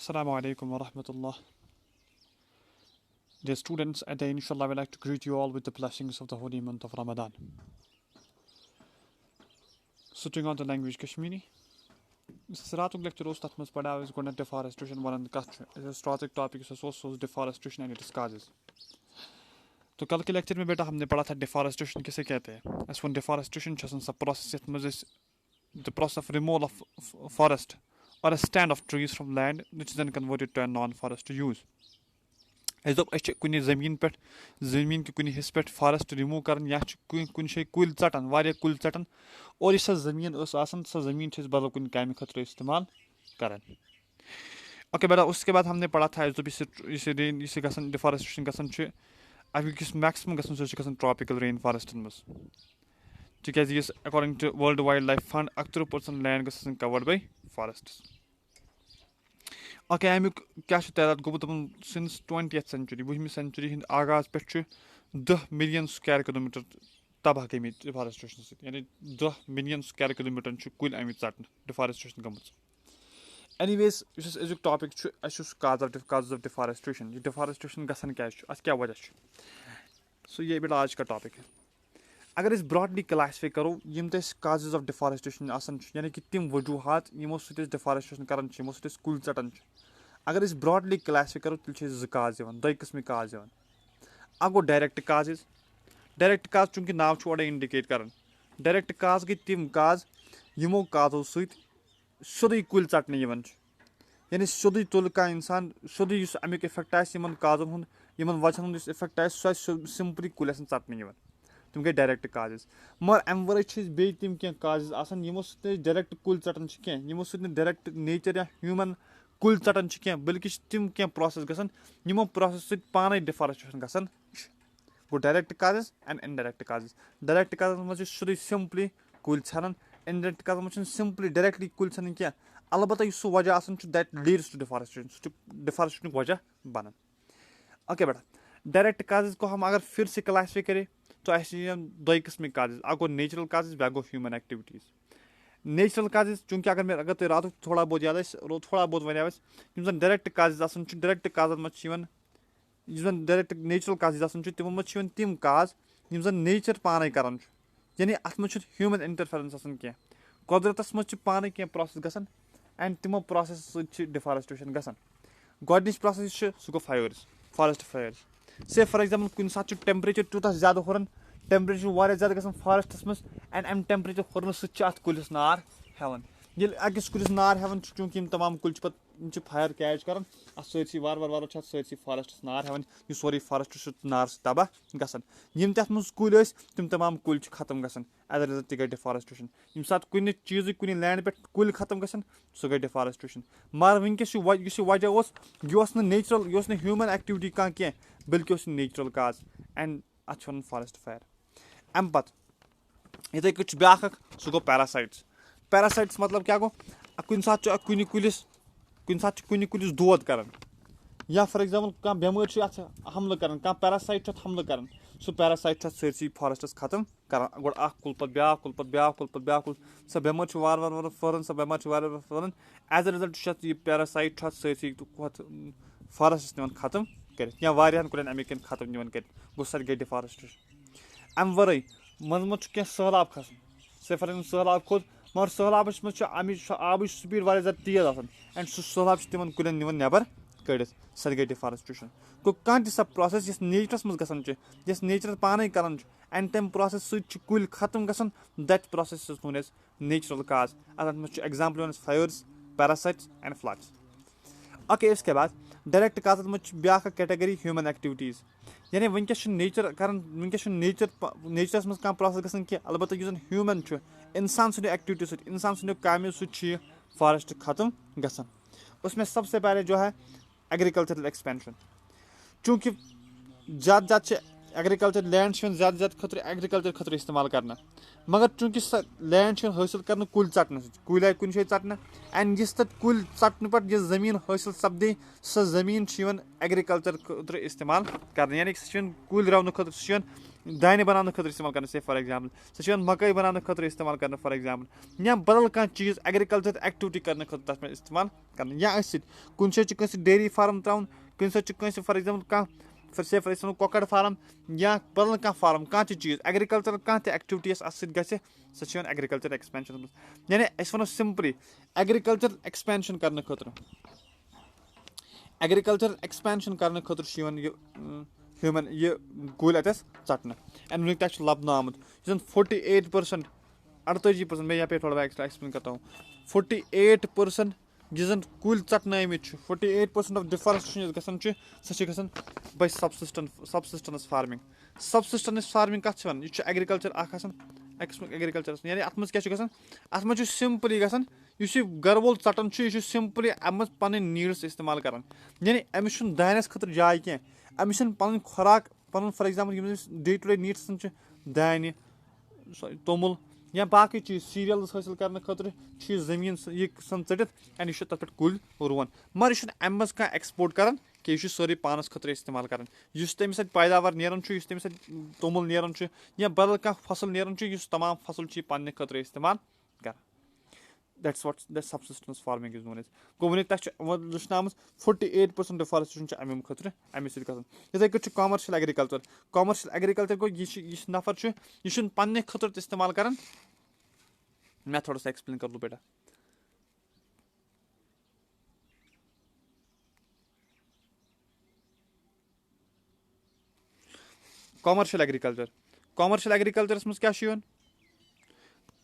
Assalamu alaikum wa rahmatullah. Dear students, at the inshallah, I would like to greet you all with the blessings of the holy month of Ramadan. Switching on the language Kashmiri. Saratuk lecture was that must pada is going to deforestation one and culture. It's a topic is also deforestation and its causes. तो कल के lecture में बेटा हमने पढ़ा था deforestation किसे कहते हैं. As one deforestation is a process that the process of removal of forest or a stand of trees from land which is then converted to a non-forest use. As though kuni zameen pet zameen ki kuni his pet forest remove karan ya kuni shay kul chatan variya kul chatan और इस ज़मीन उस आसन सा ज़मीन चीज़ बदल कुन कामी खतरे इस्तेमाल करें. ओके बेटा उसके बाद हमने पढ़ा था इसे गसन डिफॉरेस्टेशन गसन च अभी किस मैक्सिमम गसन सो गसन ट्रॉपिकल रेन फॉरेस्टन मस तिकाज yes according to world wildlife fund 80% land गसन कवर्ड बाय फॉरेस्ट्स. ओके अमुक क्या तादाद गो सिंस 20th century 20वीं सेंचुरी हिंद आगाज पे 10 मिलियन स्क्वायर किलोमीटर तबाह गई डिफॉरेस्टेशन सहित यानी 10 मिलियन स्क्वायर किलोमीटर कुल आम ट डिफॉरेस्टेशन गम. एनीवेज अजुक टॉपिक काज ऑफ डिफॉरेस्टेशन ये डिफॉरेस्टेशन गसन क्या वजह सो ये बेटा आज का टॉपिक है. अगर इस ब्रॉडली क्लासीफाई करो यम काजेज ऑफ डिफॉरेस्टेशन यानी कि तिम वजूहत यमो सत डिफॉरेस्टेशन करान यमो सत कुल चटान. अगर इस ब्रॉडली क्लासीफाई करो तेल जो काज दो किस्म काज अ गो डायरेक्ट काजेज. डायरेक्ट काज चूंकि नाव ओडे इंडिकेट कर डायरेक्ट काज गई तिम काज यमो काजों सोदी कुल चटने यानी सोदी तुल का इंसान सोदी अमुक इफेक्ट आमन काजन हुंद यमन वजहन हुंद इफेक्ट सह सिंपली कुल चटने तम गई डायरेक्ट काजेज. मगर अम वे बे तम क्या काजेज यमो डायरेक्ट कुल चटान यमो डायरेक्ट नेचर या ह्यूमन कुल चटान बल्कि तम क्या प्रोसेस गसन यमो प्रोसेस पाने डिफॉरेस्टेशन गसन. गो direct causes and indirect causes. Direct causes मज सोदी सिंपली कुल छान इनडायरेक्ट काजेज मज सिंपली डायरेक्टली कुल छान क्या अलबत्ता सह वजह that leads to deforestation deforestation वजह बनन. ओके बेटा डायरेक्ट काजेज को हम अगर फिर से क्लासीफाई करें तो ऐसे दो किस्म काजेज अ गो नेचुरल काजेज बे गो ह्यूमन एक्टिविटीज. नेचुरल काजेज चूंकि अगर तुम रात थोड़ा बहुत याद थोड़ा बहुत वन डायरेक्ट काजेज डायरेक्ट काजन मज डायरेक्ट नेचुरल काजेज तिमो मज तिम काज यम नेचर पाने करान यानी अत मज ह्यूमन इंटरफेरेंस क्या कुदरतस मज पाने क्या प्रोसेस गसन एंड तिमो प्रोसेस सह डिफॉरेस्टेशन गसन. गोडनिच प्रोसेस सह गो फायर्स फॉरेस्ट फायर्स. से फॉर एग्जाम्पल कुन सात टेम्परेचर तूत ज्यादा हुरन टेम्परेचर वारिया ज्यादा गसन फॉरेस्टस मज एंड अम टेम्परेचर हुरन सह अत कुलिस नार हेवन ये अकिस कुलिस नार हेवन चूंकि तमाम कुल पे फायर कैच कर सरसी वार वार सरसी फॉरेस्टस नार हेवन यह सोरे फॉरेस्ट नार तबाह गसन. यम तथ मज कुल तम तमाम कुल खत्म गसन एज अ रिजल्ट तह गई डिफॉरेस्टेशन. यम सात कुन चीज कुन लैंड पे कुल खत्म गसन सह गई डिफॉरेस्टेशन. मगर वनकस वजह यह नेचुरल यह ह्यूमन एक्टिविटी कह क्या बल्कि नेचुरल काज एंड अत फॉरेस्ट फायर. अम पत् इथे कट ब्या सह गो पैरासाइट्स. पैरासाइट्स मतलब क्या गो कुन सात कुन कुलिस दोद कर या फॉर एग्जाम्पल कह बेमार अत हमल कर कह पैरासाइट हमल कर सह पैरासाइट सरसी फॉरेस्टस खत्म कर गो कुल पे ब्या कुल पे ब्या कुल पे ब्या कुल सह बेमार वार वार फहरन सह बेमार वार वार फहरन एज अ रिजल्ट यह पैरासाइट सरसी फॉरेस्टस निवन खत्म कर या वारियान कुलन अमिक खत्म निवन कर गो सर गई डिफॉरेस्टेशन. अम वर मज क्या सैलाब खसन से फॉर एग्जाम्पल सैलाब खोद मगर सैलाबस मज आब स्पीड वारिया ज़्यादा तेज आसान एंड सह सैलाब तिमन कुलन निवन नेबर कड़ित सर गई डिफॉरेस्टेशन. गो कह सह प्रोसेस यस नेचरस मज गसन यस नेचर पाने करान एंड तम प्रोसेस सह कुल खत्म गसन that process is known as natural cause. अत मज example one fires parasites and floods. Okay इसके बाद डायरेक्ट काज मज ब्या कैटेगरी ह्यूमन एक्टिविटीज यानी वनकस नेचर कर वनकस नेचरस मज कह प्रोसेस गसन कि अलबत्ता ह्यूमन इंसान सद एक्टिविटी सत इंसान सद कामों सह फॉरेस्ट खत्म गसन. उसमें सबसे पहले जो है एग्रीकल्चरल एक्सपेंशन. चूँकि ज़्यादा एग्रीकल्चर लैंड ज़्यादा खतर एग्रीकल्चर खतर इस्तेमाल करना मगर चूँकि सह लैंड हासिल कर कुल चटन कुल आए कुन चटन एंड इस तक कुल चटन पे जमीन हासिल सपदे सह जमीन एग्रीकल्चर खतर इस्तेमाल कर यानी सह कुल रवन खतर दाने बनाने खतर इस्तेमाल करना से फॉर एग्जांपल सो मकई बनाने खतर इस्तेमाल करना फॉर एग्जांपल या बदल कह चीज एग्रीकल्चर एक्टिविटी करने खतर तथ में इस्तेमाल करना या कुछ डेयरी फार्म त्राउन कुछ फॉर एग्जांपल कह फिर से फॉर एग्जांपल कॉकड़ फार्म या बदल कह फार्म कह चीज एग्रीकल्चर कह एक्टिविटी सो एग्रीकल्चर एक्सपेंशन यानी वो सिंपली एग्रीकल्चर एक्सपेंशन करने खतर एग्रीकल्चर एक्सपेंशन करने खतर ह्यूमन ये कुल अतस चटन एंड वुक तक लबन आमुत 48% 48% मैं यहाँ पे थोड़ा एक्स्ट्रा एक्सप्लेन करता हूँ 48% जिस कुल चटन 48% ऑफ डिफॉरेस्टेशन गसन सह बाय सबसिस्टेंस फार्मिंग कत वन एग्रीकल्चर एग्रीकल्चर यानी अत क्या सिंपली गसन घर वोल चटन यह सिंपली अम पन नीड्स इस्तेमाल कर यानी अमिस दानस खतर जाय क्या अमिस पन खुराक पन for example day to day needs दान तोमुल या बाकी चीज सीरियल्स हासिल करने खतर जमीन यह चटित एंड यह तथ पे कुल रुवन मगर यह अम मज एक्सपोर्ट कर कि यह सारे पानस खतर इस्तेमाल कर तमिस पैदावार नेरान तमिस तोमुल नेरान या बदल कह फसल नेरान तमाम फसल पन्ने खतर इस्तेमाल कर that's what the subsistence farming is known as गो वन तक वुचन 48% डिफॉरेस्टेशन अमे खतर अमे सत्य पे कॉमर्शियल एग्रीकल्चर गो यह नफर यह पन्ने खतर इस्तेमाल कर मैं थोड़ा सा एक्सप्लेन कर लूँ बेटा कॉमर्शियल एग्रीकल्चरस मज क्या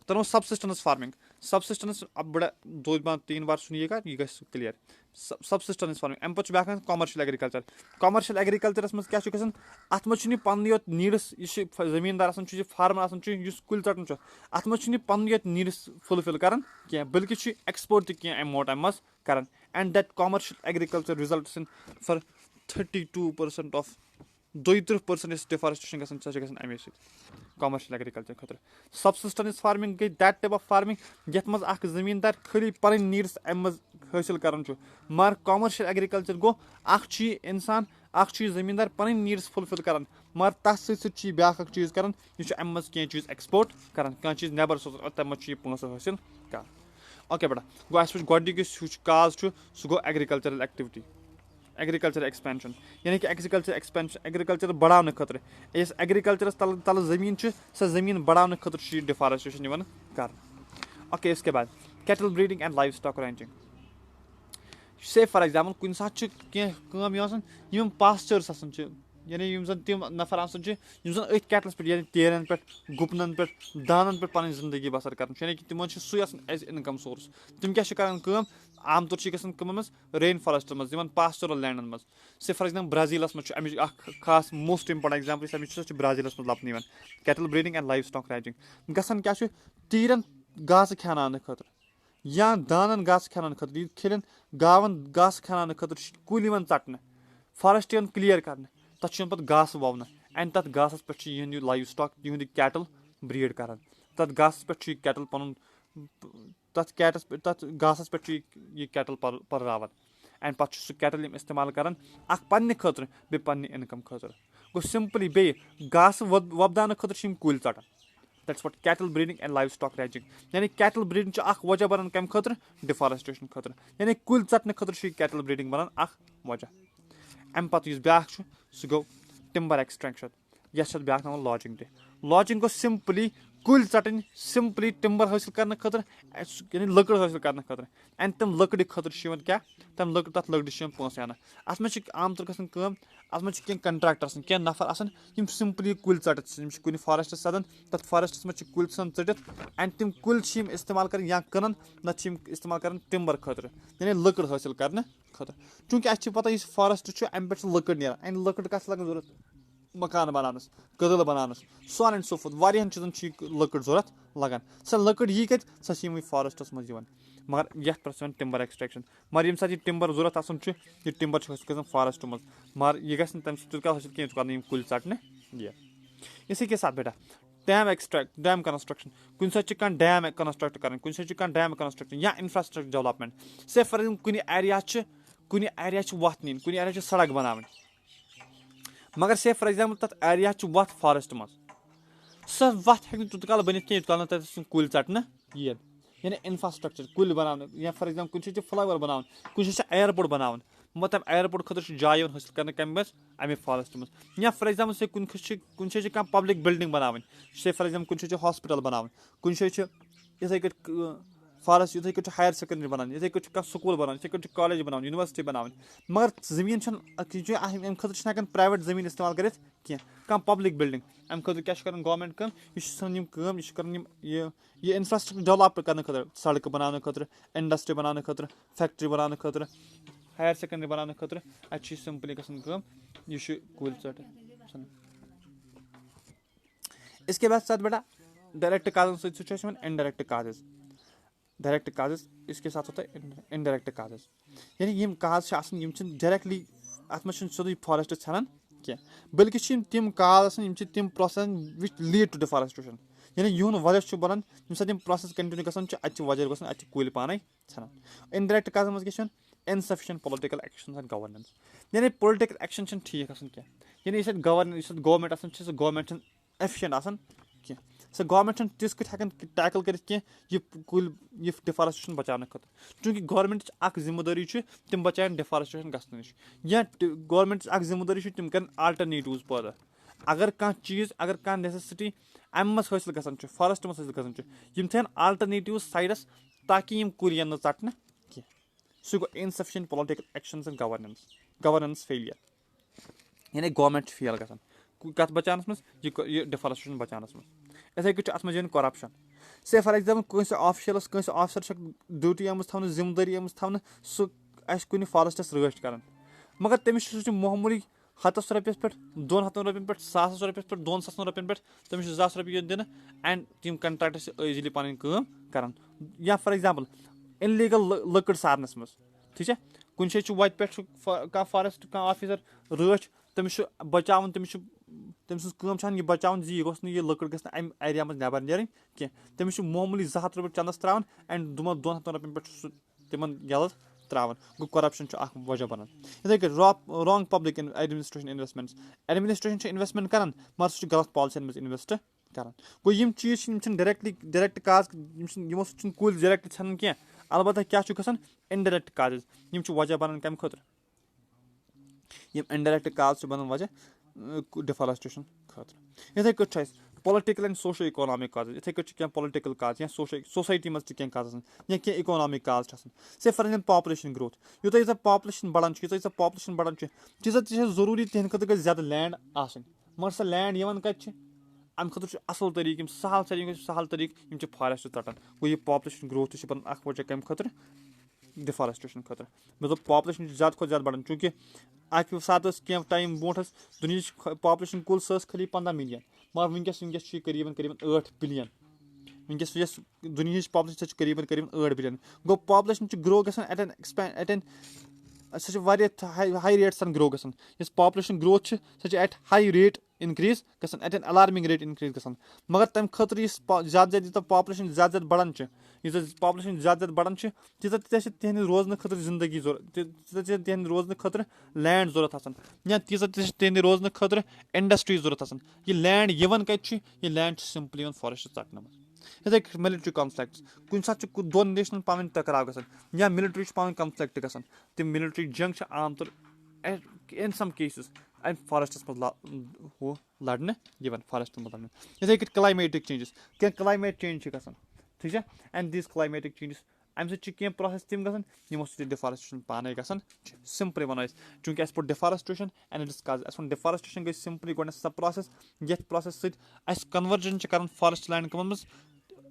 तरह सबसिस्टेंस फार्मिंग सबसिस्टेंस अब बड़ा 2-3 बार सुनिएगा यह गस क्लियर सबसिस्टेंस फार्मिंग अम पे कॉमर्शियल एग्रीकल्चरस मज क्या अत मज पन योत नीड्स यह जमींदार फार्मर कुल चटन अत मज पन योत नीड्स फुलफिल कर बल्कि एक्सपोर्ट तम मोट अम मज कर and that commercial agriculture results in for 32% of 32% deforestation गसन अमे कॉमर्शियल एग्रीकल्चर खतर सबसिस्टेंस फार्मिंग गई दैट टाइप ऑफ फार्मिंग यथ मज जमींदार खाली पन नीड्स अम मज हासिल कर मगर कॉमर्शियल एग्रीकल्चर गो इंसान जमींदार पन नीड्स फुलफिल कर मगर तथ सत्य ब्या चीज कर अम मज कह चीज एक्सपोर्ट कर कह चीज नबर सो तम मज पोस हासिल कर ओके बेटा गो अस गोडनिक काज सह गो एग्रीकल्चरल एक्टिविटी एग्रीकल्चर एक्सपेंशन यानी कि एग्रीकल्चर बढ़ाने खतर इस एग्रीकल्चरस तल जमीन सो जमीन बढ़ाने खतर डिफॉरेस्टेशन कर ओके इसके बाद cattle breeding and livestock ranching से फॉर एग्जांपल कुछ सात कम पास्चर्स यानी तम नफर अथ कैटलस पे यानी तेरन पे गुपन पे दानन पे पन जिंदगी बसर कर यानी कि तिम एज इनकम सोर्स तम क्या आम तौर गम रेन फॉरेस्ट मज पास्चरल लैंडन मज से फॉर एग्जांपल ब्राजीलस मज खास मोस्ट इम्पोर्टेंट एग्जांपल ब्राजीलस मज लबन cattle breeding and livestock ranching गसन क्या तीरन घास खेनाने खतर या दानन घास खेनाने खतर खिलन गावन घास खेनाने खतर कुल चटन फॉरेस्ट क्लियर कर तथ पे घास ववन एंड तथ घास पे यह लाइव स्टॉक यह कैटल ब्रीड कर तथ घास पे कैटल पन तथ घास पे यह कैटल पर्रावन एंड पे सह कैटल इस्तेमाल कर पन्ने खतर बे पन्ने इनकम खतर गो सिंपली बे घास वपदान खतर कुल चटन that's what cattle breeding and livestock ranching यानी कैटल ब्रीडिंग वजह बनन कम खतर डिफॉरेस्टेशन खतर यानी कुल चटन खतर कैटल ब्रीडिंग बनन वजह अम पे ब्या सह गो टिम्बर एक्सट्रैक्शन यह ब्या नाम लॉजिंग गो सिंपली कुल चटन सिंपली टिम्बर हासिल करने खतर यानी लकड़ हासिल करने खतर एंड तम लकड़ खतर क्या तम लकड़ तथ लकड़ पोस आना अत मे आम तौर गम अत मे कह कंट्रैक्टर कह नफर सिंपली कुल चटित कुछ फॉरेस्ट सदन तथ फॉरेस्ट मज कुल चटित एंड तम कुल इस्तेमाल कर या कन नत इस्तेमाल कर टिम्बर खतर यानी लकड़ हासिल करने खतर चूंकि अस पता इस फॉरेस्ट अम पे लकड़ नीरान एंड लकड़ कस लगन जरूरत मकान बनानस कदल बनानस so on and so forth वारियाहन चीजन लकड़ जरूरत लगान सो लकड़ यी कत सह फॉरेस्टस मज मगर यथ पे टिम्बर एक्सट्रैक्शन मगर ये साथ टिम्बर जरूरत आसान यह टिम्बर गन फॉरेस्ट मज मगर यह गम तम हासिल कह कुल चटने इसी के साथ बेटा डैम कंस्ट्रक्शन कुछ साथ डैम कंस्ट्रक्ट कर कुछ साथ डैम कंस्ट्रक्शन या इंफ्रास्ट्रक्चर डेवलपमेंट से फॉर एग्जाम्पल कुछ एरिया वत नीन कुछ एरिया सड़क बनावन मगर से फॉर एग्जाम्पल तथ एरिया वत फॉरेस्ट मज सो वत हेक तूत काल बनित कह काल तक कुल चटन ये यानी इंफ्रास्ट्रक्चर कुल बना या फॉर एग्जाम्पल कुछ फ्लावर बना कुछ एयरपोर्ट बना मतलब एयरपोर्ट खुद जाय हासिल कर कम अमे फॉरेस्ट मज या फॉर एग्जाम्पल से कुछ पब्लिक बिल्डिंग बना से फॉर एग्जाम्पल कुछ हॉस्पिटल बना कुछ इथे फॉरेस्ट इथे कुछ हायर सेकेंडरी बना इथे कुछ स्कूल बना इथे कुछ कॉलेज बना यूनिवर्सिटी बना मगर जमीन अमे खुद प्राइवेट जमीन इस्तेमाल कर पब्लिक बिल्डिंग अमे खुद क्या गवर्नमेंट कम यह इंफ्रास्ट्रक्चर डेवलप करने खुद सड़क बनाने खुद इंडस्ट्री बनाने खुद फैक्ट्री बनाने खुद हायर सेकेंडरी बनाने खुद अच्छी सिंपली गम यह कुल चट इसके बाद साथ बेटा डायरेक्ट काजन सत इनडायरेक्ट काजेज डायरेक्ट काजेज इसके साथ होता है इनडायरेक्ट काजेज यानी यम काज डायरेक्टली अत मज सोदी फॉरेस्ट छान क्या बल्कि तम काज तम process which lead to deforestation यानी यून वजह बनान यम प्रोसेस कंटिन्यू गसान अत वजह गसान अत कुल पाने छान इनडायरेक्ट काज मज क्या insufficient political action and governance यानी पॉलिटिकल एक्शन ठीक क्या यानी इस गवर्नमेंट सो गवर्नमेंट एफिशिएंट क्या सो गवर्नमेंट तिस हेकान टैकल कर कुल यह डिफॉरेस्टेशन बचाने खुद चूंकि गवर्नमेंट जिम्मेदारी तम बचान डिफॉरेस्टेशन गसन नश या गवर्नमेंट जिम्मेदारी तम कर आल्टरनेटिव्स पैदा अगर कह चीज अगर कह नेसेसिटी अम मज हासिल गसान फॉरेस्ट मज हासिल गसान थन आल्टरनेटिव साइडस ताकि कुल यन षटन कह सह गो insufficient political action and governance failure यानी गवर्नमेंट फेल गसान कत बचानस मज यह डिफॉरेस्टेशन बचानस मज इथे कट अत मज करप्शन से फॉर एग्जाम्पल कस ऑफिशियलस कस ऑफिसर ड्यूटी आम थवन जिम्मेदारी आम थवन सह कुन फॉरेस्टस रच कर मगर तमिस मामूली हतस रपस पे 200 रपन पे 100 रपस पे 200 रपन पे तमिस 1000 रपये दिन एंड तम कंट्रैक्ट इजीली पन कर या फॉर एग्जाम्पल इनलीगल लकड़ सारनस मज ठीक है कुछ वत पे कह फॉरेस्ट कह ऑफिसर रच तमिस बचा तमिस तम सह बचा यह लकड़ गई अम एरिया मज नबर नीन कह तमिस मामूली 200 रपये चंदस त्रावान एंड 200 रपन पे तिमन गलत त्रावान गो करप्शन वजह बनान इथे wrong public administration administration investment कर मगर सह गलत पॉलिसी मज इन्वेस्ट कर गो यम चीज डायरेक्ट काज यमो सह कुल डायरेक्ट छान कह अलबत्ता क्या गसान इनडायरेक्ट काजेज यम वजह बनान कम खुद यम इनडायरेक्ट काज बनान वजह डिफॉरेस्टेशन खुद इथे cut political and socio economic causes इथे कट पॉलिटिकल काज या सोसाइटी मज क्या काज या क्या इकोनॉमिक काज से फॉर एग्जाम्पल पॉपुलेशन ग्रोथ यूत पॉपुलेशन बढ़ान यूत पॉपुलेशन बढ़ान तीजा जरूरी तिहद खुद गई ज्यादा लैंड मगर सह लैंड यवन कत अम खुद असल तरीक सहल तरीक फॉरेस्ट षटन गो यह पॉपुलेशन ग्रोथ बन वजह कम खुद डिफॉरेस्टेशन खुद मतलब पॉपुलेशन ज्यादा खुद ज्यादा बढ़ान चूंकि अक सात क्या टाइम ब्रोह दुनिया पॉपुलेशन कुल खाली 15 मिलियन मगर वनकस करीबन 8 बिलियन वनकस दुनिया पॉपुलेशन करीबन 8 बिलियन गो पॉपुलेशन ग्रो गसान एट एन सह हाई रेट सन ग्रो गसान इस पॉपुलेशन ग्रोथ सह एट हाई रेट इनक्रीज गसान at an alarming rate increase गसान मगर तम खतर ज्यादा ज्यादा पॉपुलेशन ज्यादा बढ़ान पॉपुलेशन ज्यादा बढ़ान तीजा तिहद रोजन खतर जिंदगी तीजा तिहद रोजन खतर लैंड जरूरत या तीजा तिहद रोजन खतर इंडस्ट्री जरूरत यह लैंड यवन कत यह लैंड सिंपली फॉरेस्ट चटन मज इथे मिलिट्री कॉन्फ्लिक्ट्स कुछ सात दोन नेशनल पान टकराव गसान या मिलिट्री पान कॉन्फ्लिक्ट गसान तम मिलिट्री जंग आम तौर इन सम केसेस अम फॉरेस्टस मज लड़ने फॉरेस्ट मज लड़ने इथे क्लाइमेटिक चेंजेस क्या क्लाइमेट चेंज गसान ठीक है एंड दिस क्लाइमेटिक चेंजेस अम सह प्रोसेस तम गसान यमो सह डिफॉरेस्टेशन पाने गसान सिंपली वन चूंकि अस पोर deforestation and it is cause अस वन डिफॉरेस्टेशन गई सिंपली गो सह प्रोसेस ये प्रोसेस सह कन्वर्जन कर फॉरेस्ट लैंड कमन मज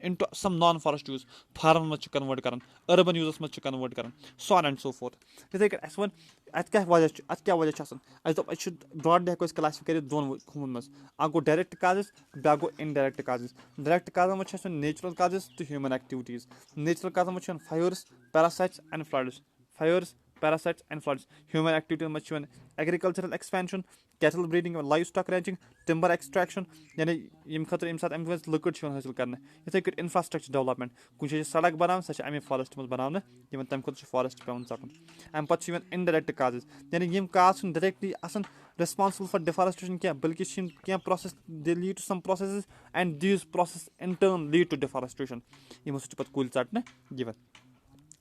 into some non-forest use farm मज कन्वर्ट कर urban यूजस मज कन्वर्ट कर so on and so forth इथे अस वन अत क्या वजह अस ब्रॉडली हेको क्लासिफाई कर दोन हुन मज अ गो डायरेक्ट काजेस ब्या गो इनडायरेक्ट काजेस डायरेक्ट काजन मज नेचुरल काजेस तो ह्यूमन एक्टिविटीज नेचुरल काजन मज fires parasites and floods fires parasites and floods. Human activity much agricultural expansion, cattle breeding, livestock ranching, timber extraction, यानी यम खतर यम साथ अमि वज लकड़ छ हासिल करने इथे कट infrastructure development कुछ सड़क बनावन सच अमि फॉरेस्ट मज बनावन यमन तम खतर फॉरेस्ट पेवन चटन अम पत छ indirect causes यानी यम cause छ directly आसन responsible for deforestation क्या बल्कि छ क्या process they lead to some processes and these processes in turn lead to deforestation यमो सच पत कुल चटने given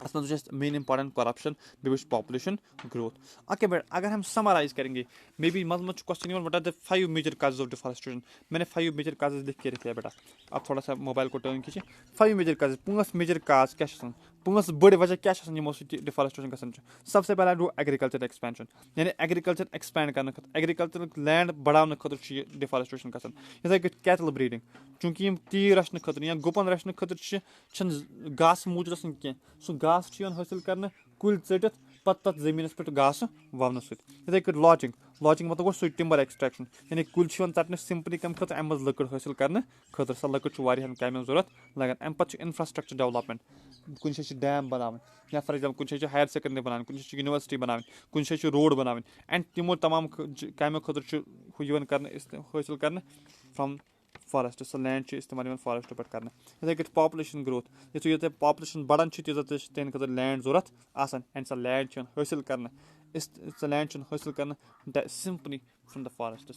असम main important corruption base population growth okay but अगर हम समराइज करेंगे मे बी मत question what are the 5 major causes of deforestation मैंने 5 मेजर काजेज लिख के रखे हैं बेटा आप थोड़ा सा मोबाइल को टर्न कीजिए 5 मेजर काजेज 5 मेजर काज क्या 5 बड़ वजह क्या यमो डिफॉरेस्टेशन गसन सबसे पहला रो एग्रीकल्चर एक्सपेंशन यानी एग्रीकल्चर एक्सपेंड करने एग्रीकल्चर लैंड बढ़ाने खतर डिफॉरेस्टेशन गसन इथे कैटल ब्रीडिंग चूंकि तीर रचने खतर या गुपन रचने खतर घास मूजूद कह सह घास हासिल करने कुल चटित पत जमीन पे घास ववन सथे लॉचिंग मतलब गो टिम्बर एक्सट्रैक्शन यानी कुल चटने सिंपली कम खतर अम लकड़ हासिल करने खतर सह लकड़ कम जरूरत लगान अम पे इंफ्रास्ट्रक्चर डेवलपमेंट कुछ डैम बनावन या फॉर एग्जाम्पल कुछ हायर सेकेंडरी बनावन कुछ यूनिवर्सिटी बनावन कुछ रोड बनावन एंड तमो तमाम कमो खतर कर हासिल कर फ्रॉम फॉरेस्ट सो लैंड इस्तेमाल फॉरेस्ट पे करना इथे कट पॉपुलेशन ग्रोथ यूँ पॉपुलेशन बढ़ान तीजा तेन खतर लैंड जरूरत एंड सह लैंड हासिल करना सह लैंड हासिल करना simply from the forest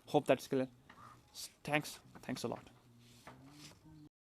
hope that is clear thanks a lot